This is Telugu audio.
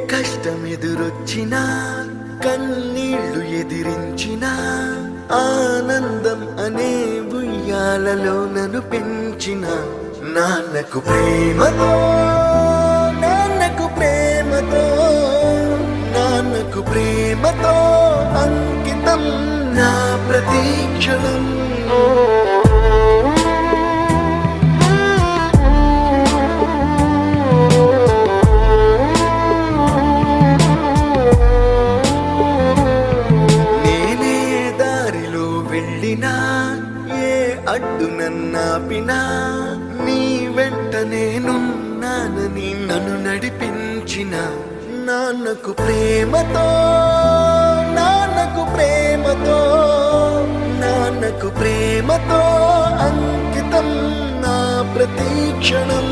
కష్టమెదురొచ్చినా కన్నీళ్లు ఎదిరించినా ఆనందం అనే ఉయ్యాలలో నన్ను పెంచిన నాన్నకు ప్రేమతో నాన్నకు ప్రేమతో నాన్నకు ప్రేమతో అంకితం నా ప్రతీక్షణం. ఏ అడ్డు నన్నాపినా నీ వెంట నేనున్నానని నన్ను నడిపించిన నాన్నకు ప్రేమతో నాన్నకు ప్రేమతో నాన్నకు ప్రేమతో అంకితం నా ప్రతీక్షణం.